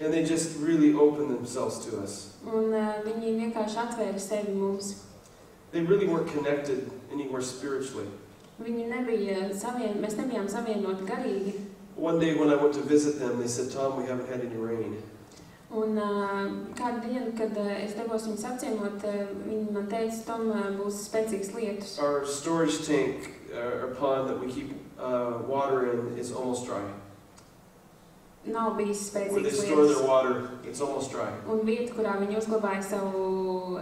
[SPEAKER 2] And they just really opened themselves to us.
[SPEAKER 1] un viņi vienkārši atvēra sevi mums.
[SPEAKER 2] They really weren't connected anywhere spiritually.
[SPEAKER 1] Viņi nebija mēs nebijām savienoti garīgi.
[SPEAKER 2] One day when I went to visit them, they said, Tom, we haven't had any rain.
[SPEAKER 1] Un kādu dienu, kad es devos viņus apciemot, viņi man teica, Tom, būs spēcīgs lietus.
[SPEAKER 2] Our storage tank or pond that we keep water in is almost dry.
[SPEAKER 1] Nav bijis
[SPEAKER 2] Where they
[SPEAKER 1] spēcīgs
[SPEAKER 2] store their
[SPEAKER 1] lietus.
[SPEAKER 2] water, it's almost dry.
[SPEAKER 1] Un vieta, kurā viņi uzglabāja savu,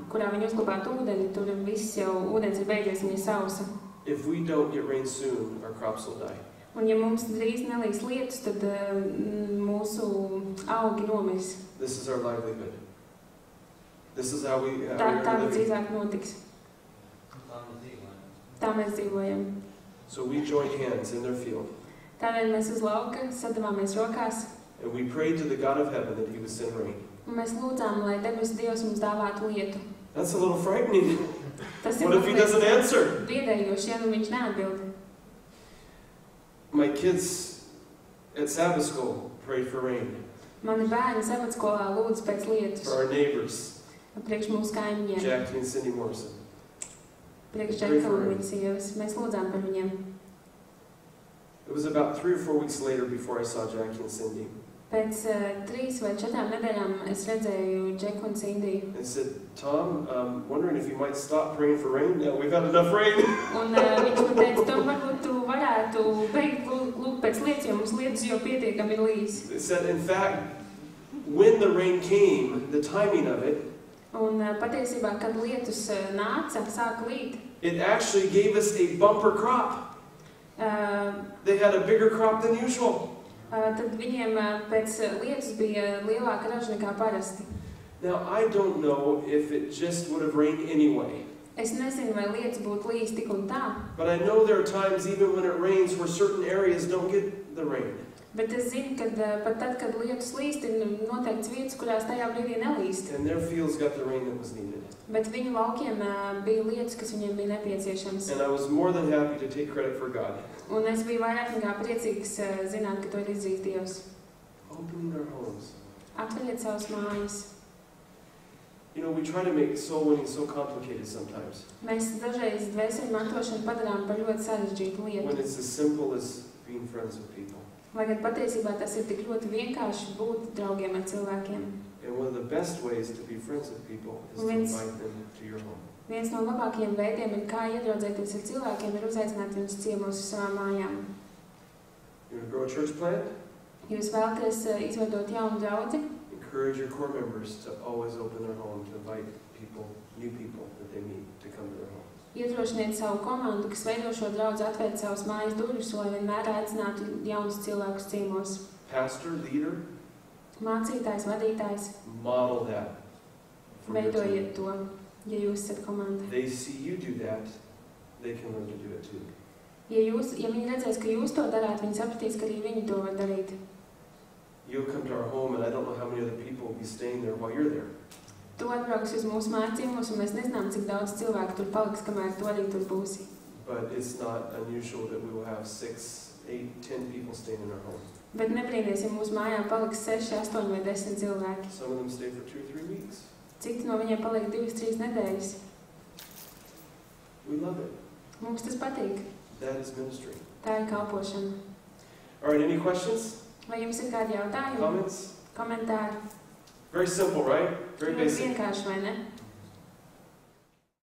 [SPEAKER 1] kurā viņi uzglabāja ūdeni, tur viss jau ūdens ir beidzies, viņa ir sausa.
[SPEAKER 2] If we don't get rain soon, our crops will die.
[SPEAKER 1] Un ja mums drīz nelīs lietus, tad mūsu augi nomirs.
[SPEAKER 2] This is our livelihood. This is how we
[SPEAKER 1] Tā
[SPEAKER 2] are living.
[SPEAKER 1] drīzāk notiks. Tā mēs dzīvojam.
[SPEAKER 2] So we join hands in their field.
[SPEAKER 1] Tādēļ mēs uz lauka sadavāmies rokās,
[SPEAKER 2] And we prayed to the God of heaven that he would send rain.
[SPEAKER 1] un mēs lūdzām, lai debesu Dievs mums dāvātu lietu.
[SPEAKER 2] That's a little frightening.
[SPEAKER 1] Tas ir
[SPEAKER 2] What if he doesn't answer?
[SPEAKER 1] biedējoši, ja nu viņš neatbild.
[SPEAKER 2] My kids at Sabbath school prayed for rain.
[SPEAKER 1] Mani bērni savatskolā lūdz pēc lietus.
[SPEAKER 2] For our neighbors,
[SPEAKER 1] Priekš mūsu kaimiņiem,
[SPEAKER 2] Jackie and Cindy Morrison.
[SPEAKER 1] priekš Džeka un viņas sievas. Mēs lūdzām par viņiem.
[SPEAKER 2] It was about 3 or 4 weeks later before I saw Jackie and Cindy.
[SPEAKER 1] Pēc 3 vai 4 nedēļām es redzēju Džeku un Cindiju.
[SPEAKER 2] And said, Tom, wondering if you might stop praying for rain now. We've had enough rain.
[SPEAKER 1] Un viņš man teica, Tom, varbūt tu varētu beigt lūgt pēc lietas, jo mums lietas jau pietiekami ir līs.
[SPEAKER 2] It said, in fact, when the rain came, the timing of it,
[SPEAKER 1] Un patiesībā, kad lietus nāca, sāka līt,
[SPEAKER 2] it actually gave us a bumper crop. They had a bigger crop than usual.
[SPEAKER 1] Tad viņiem pēc lietus bija lielāka raža nekā parasti.
[SPEAKER 2] Now, I don't know if it just would have rained anyway.
[SPEAKER 1] Es nezinu, vai lietus būtu līs tik un tā,
[SPEAKER 2] But I know there are times, even when it rains, where certain areas don't get the rain.
[SPEAKER 1] bet es zinu, ka pat tad, kad lietus līst, ir noteikts vietas, kurās tajā brīdī nelīst.
[SPEAKER 2] And their fields got the rain that was needed.
[SPEAKER 1] Bet viņu laukiem bija lietus, kas viņiem bija nepieciešams.
[SPEAKER 2] And I was more than happy to take credit for God.
[SPEAKER 1] Un es biju vairāk nekā priecīgs zināt, ka to ir izdarījis Dievs.
[SPEAKER 2] Opening our homes.
[SPEAKER 1] Atveļiet savas mājas.
[SPEAKER 2] You know, we try to make soul winning so complicated sometimes.
[SPEAKER 1] Mēs dažreiz dvēseli mantošanu padarām par ļoti sarežģītu
[SPEAKER 2] When
[SPEAKER 1] lietu.
[SPEAKER 2] it's as simple as being friends with people.
[SPEAKER 1] Lai gan patiesībā tas ir tik ļoti vienkārši būt draugiem ar cilvēkiem.
[SPEAKER 2] And one of the best ways to be friends with people is to
[SPEAKER 1] Viens-
[SPEAKER 2] invite them to your home.
[SPEAKER 1] Viens no labākajiem veidiem, ir kā iedraudzēties ar cilvēkiem, ir uzaicināt viņus ciemos uz savām mājām.
[SPEAKER 2] You want to grow a church plant?
[SPEAKER 1] Jūs vēlaties izveidot jaunu draudzi,
[SPEAKER 2] Encourage your core members to always open their home to invite people, new people that they meet to come to their home.
[SPEAKER 1] iedrošiniet savu komandu, kas veido šo draudzi, atvērt savas mājas durvis, lai vienmēr aicinātu jaunus cilvēkus ciemos.
[SPEAKER 2] Pastor, leader,
[SPEAKER 1] Mācītājs, vadītājs,
[SPEAKER 2] model that for your team.
[SPEAKER 1] veidojiet to, ja jūs esat komanda.
[SPEAKER 2] They see you do that, they can learn to do it too.
[SPEAKER 1] Ja viņi redzēs, ka jūs to darāt, viņi sapratīs, ka arī viņi to var darīt.
[SPEAKER 2] You'll come to our home, and I don't know how many other people will be staying there while you're there.
[SPEAKER 1] Tu atbrauks uz mūsu mājas ciemos, un mēs nezinām, cik daudz cilvēku tur paliks, kamēr tu arī tur būsi.
[SPEAKER 2] But it's not unusual that we will have 6, 8, 10 people staying in our home.
[SPEAKER 1] Bet nebrīnīties, ja mūsu mājā paliks 6, 8 vai 10 cilvēki.
[SPEAKER 2] Some of them stay for 2 or 3 weeks.
[SPEAKER 1] Citi no viņiem paliek 2, 3 nedēļas.
[SPEAKER 2] We love it.
[SPEAKER 1] Mums tas patīk.
[SPEAKER 2] That is ministry.
[SPEAKER 1] Tā ir kalpošana.
[SPEAKER 2] All right, any questions?
[SPEAKER 1] Vai jums ir kādi jautājumi?
[SPEAKER 2] Comments?
[SPEAKER 1] Komentāri?
[SPEAKER 2] Very simple, right? Very
[SPEAKER 1] Ļoti
[SPEAKER 2] basic.
[SPEAKER 1] vienkārši, vai ne?